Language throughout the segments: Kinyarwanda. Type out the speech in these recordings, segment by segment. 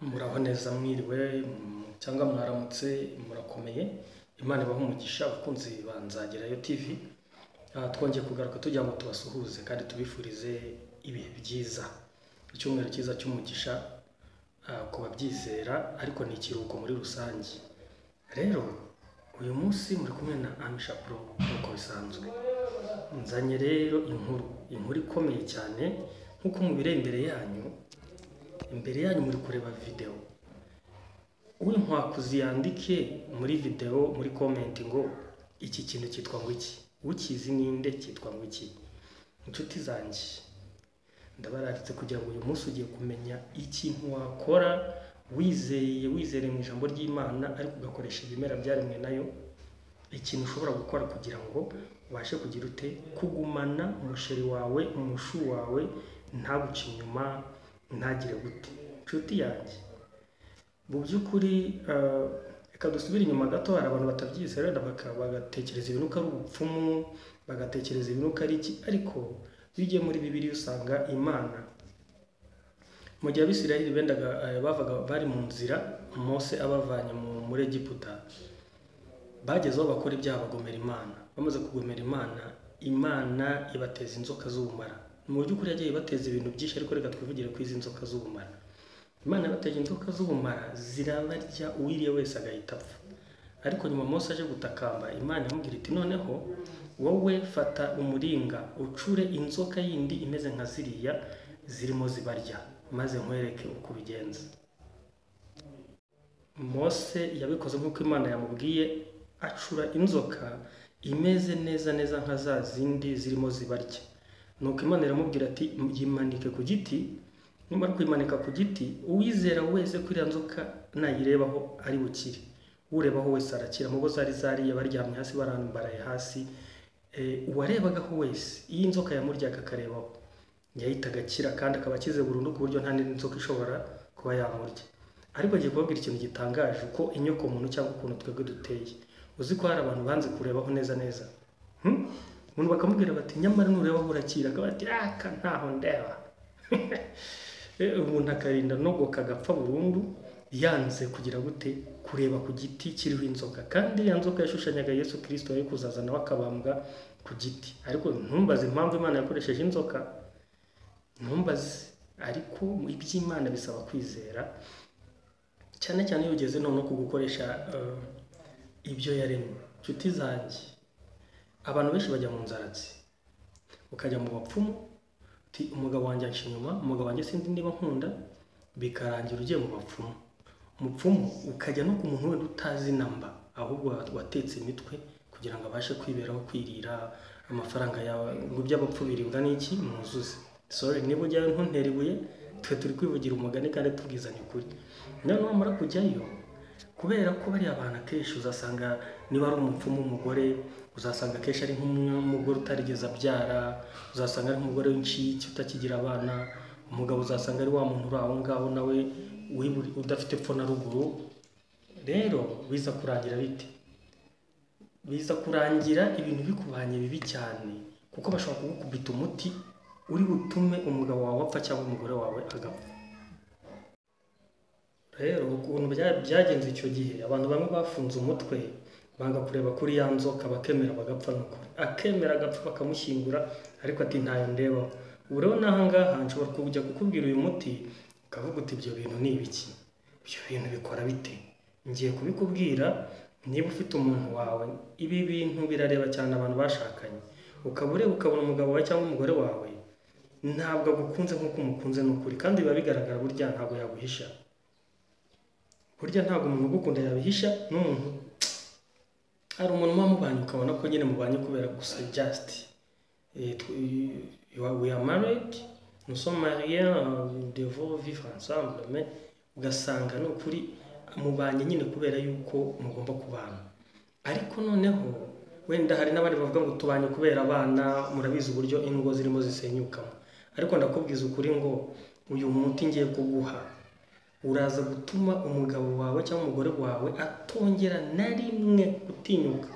Muraho neza mwiriwe cyangwa mwaramutse murakomeye. Imana ibahe umugisha abakunzi ba Nzagerayo TV. Twongeye kugaruka tujya ngo tubasuhuze kandi tubifurize ibihe byiza. Icyumweru cyiza cy'umugisha ku babyizera, ariko ni ikiruhuko muri rusange. Rero uyu munsi muri kumwe na Amisha Pro nk'uko bisanzwe. Nzanye rero inkuru ikomeye cyane nk'uko mubire imbere yanyu muri kureba video. Uwinkwakuzi yandike muri video muri comment ngo iki kintu cyitwa ngo iki, ukizi ninde cyitwa ngo iki. Inshuti zanjye, ndabararitse kugira ngo uyu munsi ugiye kumenya ikintu wakora wizere mu ijambo ry'Imana ariko ugakoresha ibimera byaremwe nayo. Ikintu ushobora gukora kugira ngo ubashe kugira ute kugumana umusheri wawe, umushu wawe ntaguce inyuma, ntagire gute. Inshuti yanjye, mu by'ukuri reka dusubire inyuma gato. Hari abantu batabyizera bagatekereza ibintu ko ari ubupfumu, bagatekereza ibintu ko ari iki, ariko iyo ugiye muri Bibiliya usanga Imana mu gihe Abisirayeli bavaga bari mu nzira, Mose abavanye muri Egiputa, bagezeho bakora ibyaha bagomera Imana. Bamaze kugomera Imana, Imana ibateza inzoka z'ubumara. Mu by'ukuri yagiye bateza ibintu byinshi, ariko reka twivugire ku izi nzoka z'ubumara. Imana yabateje inzoka z'ubumara zirabarya, uwiriye wese agahita apfa. Ariko nyuma Mose aje gutakamba, Imana yamubwira iti noneho wowe fata umuringa ucure inzoka yindi imeze nka ziriya zirimo zibarya, maze nkwereke uko ubigenza. Mose yabikoze nk'uko Imana yamubwiye, acura inzoka imeze neza nka za zindi zirimo zibarya. Nuko Imana iramubwira ati yimanike ku giti. Nimara kuyimanika ku giti, uwizera wese ko iriya nzoka nayirebaho ari bukire. Urebaho wese arakira. Mu bo zari zariye baryamye hasi barambaraye hasi, uwarebagaho wese iyi nzoka yamuryaga akarebaho yahitaga akira, kandi akaba akize burundu ku buryo nta n'indi nzoka ishobora kuba yamurya. Ariko agiye kubabwira ikintu gitangaje, uko inyoko muntu cyangwa ukuntu twebwe duteye. Uzi ko hari abantu banze kurebaho neza umuntu bakamubwira bati nyamara nurebaho urakira, akaba ati aka ntaho ndeba. Umuntu akarinda nogoka agapfa burundu yanze kugira gute kureba ku giti kiriho inzoka. Kandi ya nzoka yashushanyaga Yesu Kristo yari kuzaza nawe akabambwa ku giti. Ariko ntumbaze impamvu Imana yakoresheje inzoka, ntumbaze. Ariko iby'Imana bisaba kwizera, cyane cyane iyo ugeze none ku gukoresha ibyo yaremye. Inshuti zanjye, abantu benshi bajya mu nzaratsi, ukajya mu bapfumu uti umugabo wanjye ansha inyuma, umugabo wanjye sindi niba nkunda, bikarangira ugiye mu bapfumu. Umupfumu ukajya no ku muntu wenda utazi namba, ahubwo watetse imitwe kugira ngo abashe kwiberaho, kwirira amafaranga yawe. Ngo by'abapfu biribwa n'iki muzuze. Sorry niba ujyayo ntuntere ibuye, twe turi kwivugira umugani kandi tubwizanya ukuri. Noneho wamara kujyayo, kubera ko bari abantu akenshi uzasanga niba ari umupfumu w'umugore, uzasanga akenshi ari nk'umugore utarigeze abyara, uzasanga ari umugore w'incike utakigira abana. Umugabo uzasanga ari wa muntu uri aho ngaho nawe udafite epfo na ruguru. Rero biza kurangira bite? Biza kurangira ibintu bikubanye bibi cyane, kuko bashobora kugukubita umuti uri butume umugabo wawe apfa cyangwa umugore wawe agapfa. Rero ukuntu byagenze icyo gihe, abantu bamwe bafunze umutwe banga kureba kuri ya nzoka, bakemera bagapfa. n'ukuri akemera agapfa bakamushyingura, ariko ati ntayo ndeba. Ubu rero n'aha ngaha nshobora kujya kukubwira uyu muti ukavuga uti ibyo bintu ni ibiki, ibyo bintu bikora bite. Ngiye kubikubwira. Niba ufite umuntu wawe, ibi bintu birareba cyane abantu bashakanye, ukaba ureba ukabona umugabo wawe cyangwa umugore wawe ntabwo agukunze nk'uko umukunze n'ukuri, kandi biba bigaragara. Burya ntabwo yaguhisha, burya ntabwo umuntu ugukunda yabihisha. N'umuntu hari umuntu muba mubanye ukabona ko nyine mubanye kubera gusa just we are married, nous sommes mariés, nous devons vivre ensemble, mais ugasanga no kuri mubanye nyine kubera yuko mugomba kubana. Ariko noneho wenda hari n'abandi bavuga ngo tubanye kubera abana. Murabizi uburyo ingo zirimo zisenyukamo. Ariko ndakubwiza ukuri ngo uyu muti ngiye kuguha uraza gutuma umugabo wawe cyangwa umugore wawe atongera na rimwe gutinyuka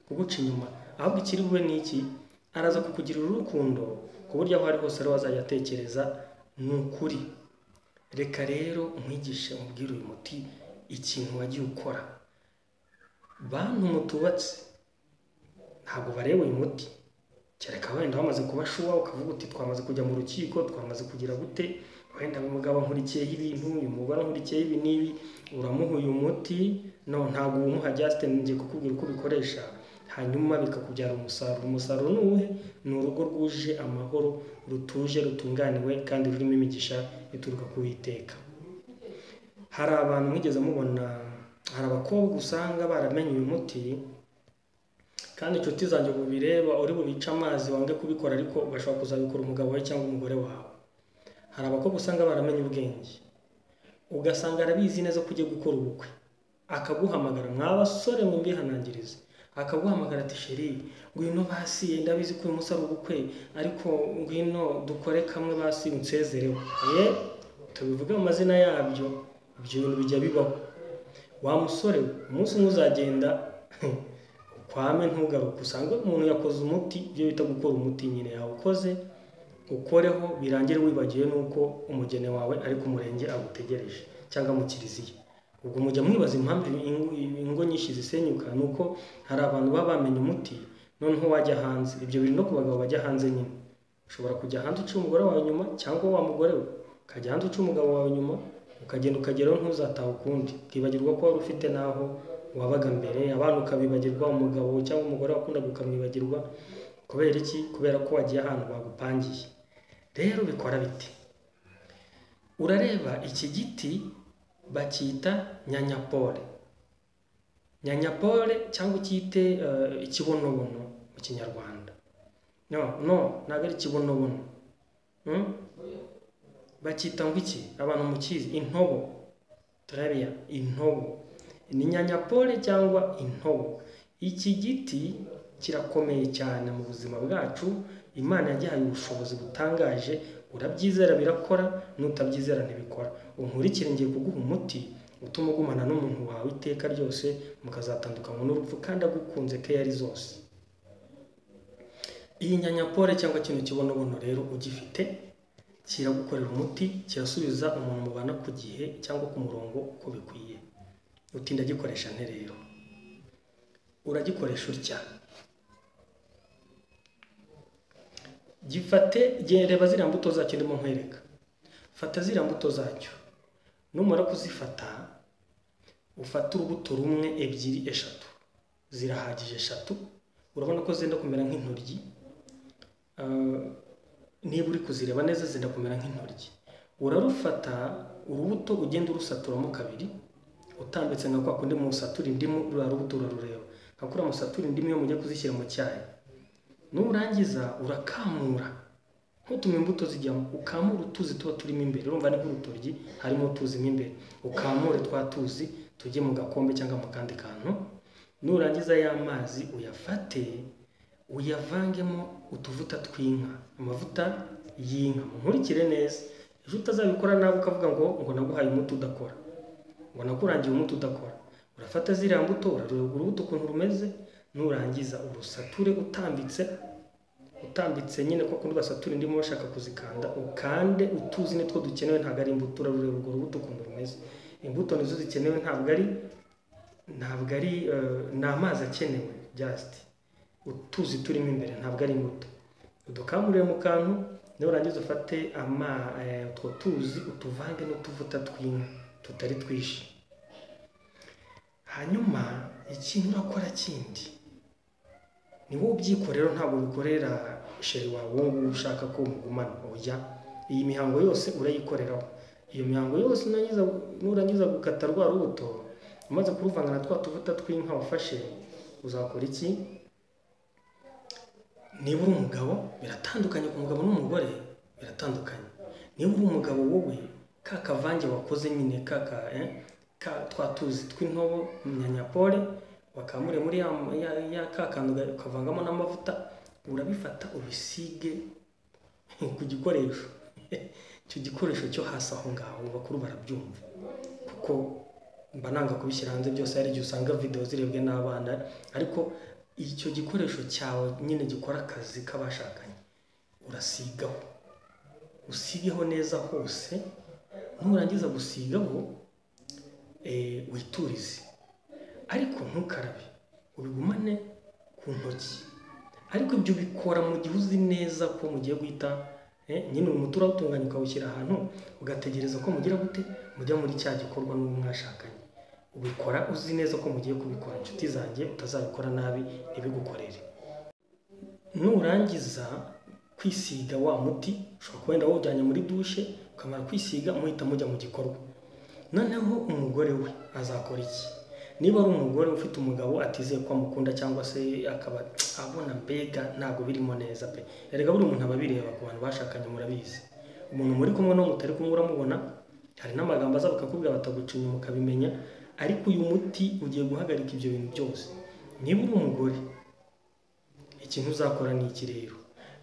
kuguca inyuma, ahubwo ikiri bube n'iki, araza kukugirira urukundo ku buryo aho ari hose ari wazajya atekereza ni ukuri reka rero umwigishe umubwire uyu muti ikintu wagiye ukora. Bantu mutubatse ntabwo bareba uyu muti, kereka wenda wamaze kubashuwa ukavuga uti twamaze kujya mu rukiko, twamaze kugira gute, wenda umugabo nkurikiyeho ibintu, uyu mugore nkurikiyeho ibi n'ibi, uramuha uyu muti, no ntabwo umuha just ngiye kukubwira uko ubikoresha hanyuma bikakubyara umusaruro. Umusaruro ni uwuhe? Ni urugo rwuje amahoro, rutuje, rutunganiwe kandi rurimo imigisha ituruka ku Uwiteka. Hari abantu mwigeze mubona, hari abakobwa usanga baramenye uyu muti kandi inshuti zanjye bireba uri bubica amazi wange kubikora, ariko ugashobora kuzabikora umugabo wawe cyangwa umugore wawe. Hari abakobwa usanga baramenye ubwenge, ugasanga arabizi neza ko ugiye gukora ubukwe, akaguhamagara, mw'abasore mumbihanangirize, akaguhamagara ati sheri ngwino basi ndabizi ko uyu munsi ari ubukwe, ariko ngwino dukore kamwe basi unsezereho. Tubivuge mu mazina yabyo, ibyo bintu bijya bibaho. Wa musore umunsi umwe uzagenda kwame ntugaruke, usanga umuntu yakoze umuti, ibyo bita gukora umuti nyine yawukoze, ukoreho birangire wibagiwe nuko umugene wawe ari ku murenge agutegereje cyangwa mu kiliziya. Ubwo mujya mwibaza impamvu ingo nyinshi zisenyuka, nuko hari abantu baba bamenye umuti noneho wajya hanze. Ibyo bintu no ku bagabo bajya hanze nyine, ushobora kujya hanze uca umugore wawe nyuma, cyangwa wa mugore we ukajya hanze uca umugabo wawe nyuma, ukagenda ukageraho ntuzataha ukundi, ukibagirwa ko wari ufite naho wabaga mbere. Abantu ukabibagirwa, umugabo cyangwa umugore wakunda ukamwibagirwa. Kubera iki? Kubera ko wagiye ahantu bagupangiye. Rero bikora biti, urareba iki giti bacyita nyanyapole. Nyanyapole cyangwa cyite ikibonobono mu Kinyarwanda. No ntabwo ari ikibonobono. Bacyita ngo iki? Abantu mukizi, intobo. Turabya intobo ni nyanyapole cyangwa intobo. Iki giti kirakomeye cyane mu buzima bwacu, Imana yagihaye ubushobozi butangaje, urabyizera birakora, nutabyizera ntibikora. Unkurikire ngiye kuguha umuti utuma ugumana n'umuntu wawe iteka ryose, mukazatandukanywa n'urupfu kandi agukunze ke yari zose. Iyi nyanyapole cyangwa kino kibonobono rero ugifite, kiragukorera umuti, kirasubiza umuntu mubana ku gihe cyangwa ku murongo uko bikwiye. Uti ndagikoresha nte rero? Uragikoresha utya. Gifate, reba ziriya mbuto zacyo ndimo nkwereka. Fata ziriya mbuto zacyo, numara kuzifata ufata urubuto rumwe, ebyiri, eshatu. Zirahagije eshatu. Urabona ko zenda kumera nk'intoryi. Niba uri kuzireba neza zenda kumera nk'intoryi. Urarufata urubuto ugenda urusaturamo kabiri, utambitse nka kwa kundi mu satura indimu, rura rubuto urarureba. Akura mu satura indimu yo mujya kuzishyira mu cyayi. Nurangiza urakamura, ntutume imbuto zijyamo, ukamura utuzi tuba turimo imbere. Urumva ni nk'urutoryi harimo utuzi mo imbere, ukamure twa tuzi tujye mu gakombe cyangwa mu kandi kantu. Nurangiza ya mazi uyafate uyavangemo utuvuta tw'inka, amavuta y'inka. Nkurikire neza, ejo utazabikora nawe ukavuga ngo naguhaye umuti udakora, ngo nakurangiye umuti udakora. Urafata ziriya mbuto, urareba urubuto ukuntu rumeze, nurangiza urusature utambitse nyine ko kundi basatura indimo bashaka kuzikanda, ukande utuzi nitwo dukenewe, ntabwo ari imbuto. Urareba urwo rubuto ukuntu rumeze, imbuto nizo zikenewe, ntabwo ari ni amazi akenewe, just utuzi turimo imbere, ntabwo ari imbuto. Udukamurire mu kantu, nurangiza ufate utwo tuzi utuvange n'utuvuta tw'inka tutari twishi. Hanyuma ikintu urakora kindi, ni wowe ubyikorera, ntabwo bikorera sheri wawe wowe ushaka ko mugumana. Oya, iyi mihango yose urayikoreraho. Iyo mihango yose nurangiza gukata rwa rubuto, umaze kuruvanga na twa tuvuta tw'inka wafashe, uzakora iki? Niba uri umugabo biratandukanye, ku mugabo n'umugore biratandukanye. Niba uri umugabo wowe ka kavange wakoze nyine twa tuzi tw'intobo nyanyapole wakamure muri ya kakantu ukavangamo n'amavuta, urabifata ubisige ku gikoresho. Icyo gikoresho cyo hasi aho ngaho bakuru barabyumva, kuko mba nanga kubishyira hanze byose. Hari igihe usanga video zirebwe n'abana, ariko icyo gikoresho cyawe nyine gikora akazi k'abashakanye, urasigaho, usigeho neza hose. nurangiza gusigaho witurize, ariko ntukarabe, ubigumane ku ntoki. Ariko ibyo bikora mu gihe uzi neza ko mugiye guhita nyine umuti urawutunganya ukawushyira ahantu ugategereza ko mugira gute mujya muri cya gikorwa n'uwo mwashakanye. Ubikora uzi neza ko mugiye kubikora. Inshuti zanjye, utazabikora nabi ntibigukorere. Nurangiza kwisiga wa muti, ushobora kuba wenda wawujyanye muri dushe, ukamara kwisiga muhita mujya mu gikorwa. Noneho umugore we azakora iki? Niba ari umugore ufite umugabo atizeye ko amukunda cyangwa se akaba abona mbega ntabwo birimo neza pe, erega buri umuntu aba bireba ku bantu bashakanye, murabizi. Umuntu muri kumwe no mutari kumwe uramubona, hari n'amagambo aza bakakubwira bataguca inyuma ukabimenya, ariko uyu muti ugiye guhagarika ibyo bintu byose. Niba uri umugore, ikintu uzakora ni iki rero?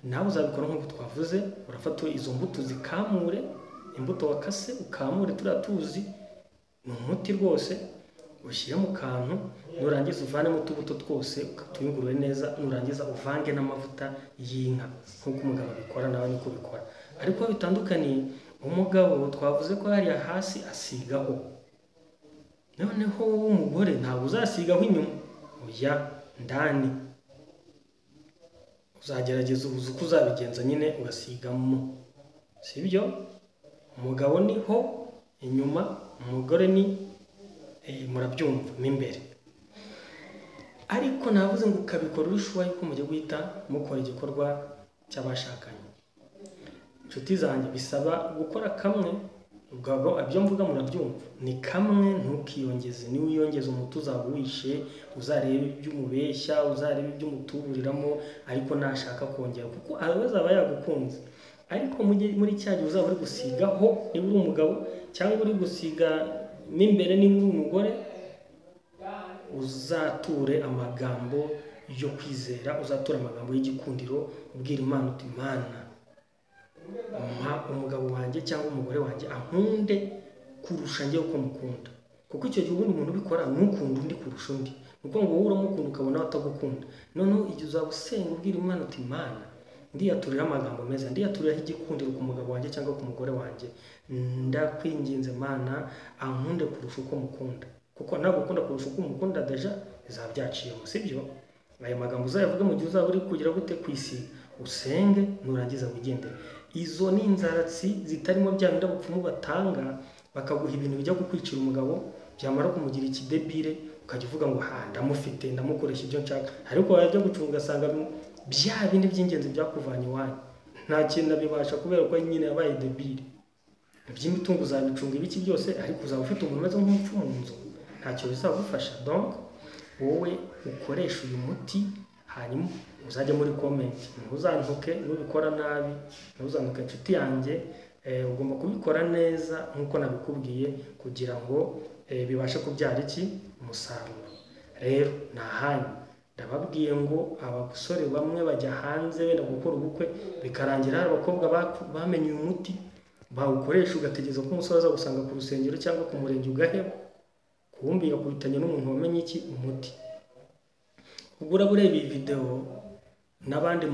Nawe uzabikora nk'uko twavuze, urafata izo mbuto zikamure, imbuto wakase ukamure turiya tuzi, ni umuti rwose, ushyire mu kantu, nurangiza uvanemo utubuto twose ukatuyungurure neza, nurangiza uvange n'amavuta y'inka nk'uko umugabo abikora, nawe niko ubikora. Ariko bitandukaniye, umugabo twavuze ko hariya hasi asigaho, noneho wowe umugore ntabwo uzasigaho inyuma, oya ndani. Uzagerageza ubuze uko uzabigenza nyine ugasigamo, sibyo? Umugabo niho inyuma, umugore ni murabyumva mo imbere. Ariko navuze ngo ukabikora urushaho yuko mugiye guhita mukora igikorwa cy'abashakanye. Inshuti zanjye, bisaba gukora kamwe, ubwo ibyo mvuga murabyumva, ni kamwe, ntukiyongeze. Niba wiyongeza umuti uzaba wishe, uzarebe ibyo umubeshya, uzarebe ibyo umutuburiramo, ariko nashaka kongera, kuko azaba yagukunze. Ariko muri cya gihe uzaba uri gusigaho, niba uri umugabo, cyangwa uri gusiga mo imbere niba uri umugore, uzature amagambo yo kwizera, uzatura amagambo y'igikundiro, ubwira Imana uti Mana, umugabo wanjye cyangwa umugore wanjye ankunde kurusha njye uko mukunda. Kuko icyo gihe ubundi umuntu ubikora ntukunda undi kurusha undi, nuko ngo wowe uramukunda ukabona atagukunda. Noneho igihe uzaba usenga ubwira Imana uti Mana, ndiyaturira amagambo meza, ndiyaturiraho igikundiro ku mugabo wanjye cyangwa ku mugore wanjye, ndakwinginze Mana ankunde kurusha uko mukunda, kuko nagukunda kurusha uko mukunda deja bizaba byaciyemo, sibyo? Aya magambo uzayavuga mu gihe uzaba uri kugira gute kwisiga, usenge, nurangiza wigendere. Izo ni inzaratsi zitarimo bya bindi abapfumu batanga bakaguha ibintu bijya kukwicira umugabo, byamara kumugira ikidebire ukajya uvuga ngo ndamufite, ndamukoresha ibyo nshaka, ariko wajya gucunga ugasanga bya bindi by'ingenzi byakuvanye iwanyu nta kintu abibasha, kubera ko nyine yabaye debire. Iby'imitungo uzabicunga ibiki byose, ariko uzaba ufite umuntu umeze nk'umupfu mu nzu, ntacyo bizagufasha. Donc wowe ukoresha uyu muti, hanyuma uzajya muri comment, ntuzantuke nubikora nabi, ntuzantuke inshuti yanjye. Ugomba kubikora neza nk'uko nabikubwiye kugira ngo bibashe kubyara iki umusaruro. Rero nahanyu ndababwiye ngo abasore bamwe bajya hanze benda gukora ubukwe, bikarangira hari abakobwa bamenye uyu muti, bawukoresha ugategeza ko umusore aza gusanga ku rusengero cyangwa ku murenge ugaheba, kubumbira kubitanye n'umuntu wamenye iki umuti. Ubwo ureba iyi video n'abandi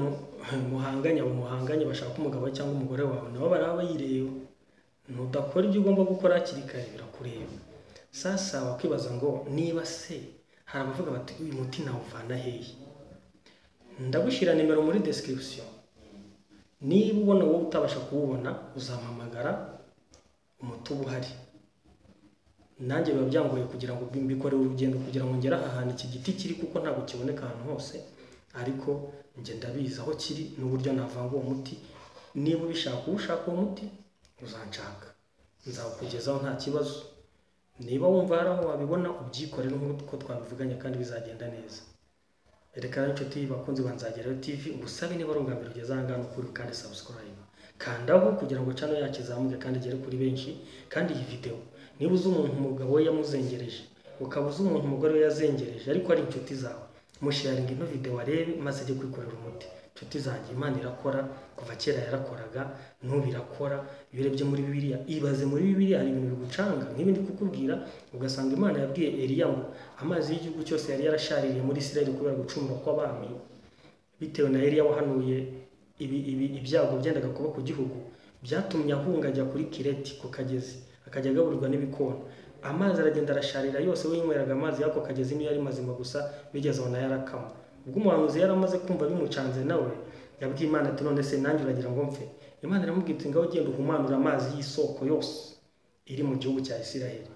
muhanganye bashaka umugabo cyangwa umugore wawe, nabo baraba bayireba. Nudakora ibyo ugomba gukora hakiri kare birakureba. Sasa wakwibaza ngo niba se hari abavuga bati uyu muti nawuvana hehe? Ndagushyira nimero muri description. Niba ubona wowe utabasha kuwubona, uzampamagara, umuti uba uhari. Nanjye biba byangoye kugira ngo mbikore urugendo kugira ngo ngere aha hantu iki giti kiri, kuko ntabwo kiboneka ahantu hose, ariko njye ndabizi aho kiri n'uburyo navanga uwo muti. Niba ubishaka ushaka uwo muti, uzanshaka, nzawukugezaho nta kibazo. Niba wumva hari aho wabibona, ubyikorere nk'uko twabivuganye kandi bizagenda neza. Reka inshuti bakunzi banzageraho TV, ubusabe niba ari ubwa mbere ugeze aha ngaha ukuri kandi subscribe, kandaho kugira ngo channel yacu izamuke kandi igere kuri benshi. Kandi iyi video niba uzi umuntu umugabo we yamuzengereje, ukaba uzi umuntu umugore we yazengereje, ariko ari inshuti zawe, musharinga ino video arebe maze ajye kwikorera umuti. Inshuti zanjye, Imana irakora, kuva kera yarakoraga, n'ubu irakora. Iyo urebye muri Bibiliya, ibaze muri Bibiliya hari ibintu bigucanga nk'ibindi kukubwira, ugasanga Imana yabwiye Eliya ngo amazi y'igihugu cyose yari yarashaririye muri Isirayeli kubera gucumura kw'abami, bitewe na Eliya wahanuye ibyago byendaga kuba ku gihugu, byatumye ahunga ajya kuri Kireti ku kagezi, akajya agaburirwa n'ibikona. Amazi aragenda arasharira yose, we yinyweraga amazi y'ako kagezi niyo yari mazima gusa, bigeze aho nayo arakama. Ubwo umuhanuzi yari amaze kumva bimucanze, nawe yabwiye Imana ati none se nanjye uragira ngo mfe? Imana iramubwira iti ngaho ugenda uhumanura amazi y'isoko yose iri mu gihugu cya Isiraheli.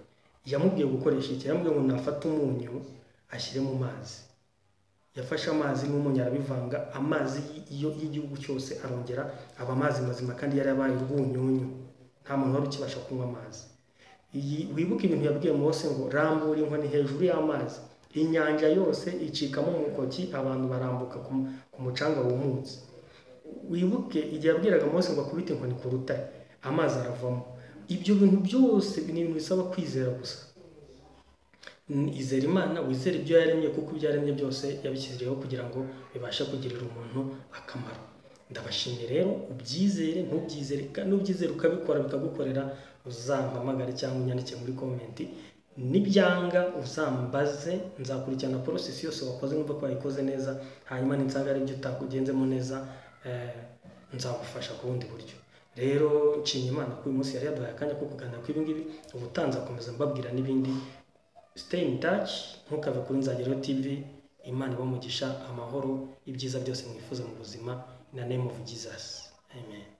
Yamubwiye gukoresha iki? Yamubwiye ngo nafata umunyu ashyire mu mazi. Yafashe amazi n'umunyu arabivanga, amazi y'igihugu cyose arongera aba amazi mazima, kandi yari yabaye urwunyunyu, nta muntu wari ukibasha kunywa amazi. Wibuke ibintu yabwiye Mose ngo rambura inkoni hejuru y'amazi, inyanja yose icikamo umukoki, abantu barambuka ku mucanga wumutse. Wibuke igihe yabwiraga Mose ngo akubite inkoni ku rutare, amazi aravamo. Ibyo bintu byose ni ibintu bisaba kwizera gusa. Izera Imana, wizere ibyo yaremye, kuko ibyo yaremye byose yabishyiriyeho kugira ngo bibashe kugirira umuntu akamaro. Ndabashimye rero, ubyizere ntubyizere, kandi ubyizere ukabikora bikagukorera, uzampamagare cyangwa unyandike muri komenti. Nibyanga uzambaze, nzakurikirana process yose wakoze numva ko wayikoze neza, hanyuma ninsanga ari byo utakugenzemo neza, nzagufasha ku bundi buryo. Rero nshimye Imana ko uyu munsi yari yaduhaye akanya ko kuganira ku ibi ngibi. Ubutanza komeza mbabwira n'ibindi. Stay in touch, ntukave kuri Nzagerayo TV. Imana ibamugisha amahoro, ibyiza byose mwifuza mu buzima. In the name of Jesus. Amen.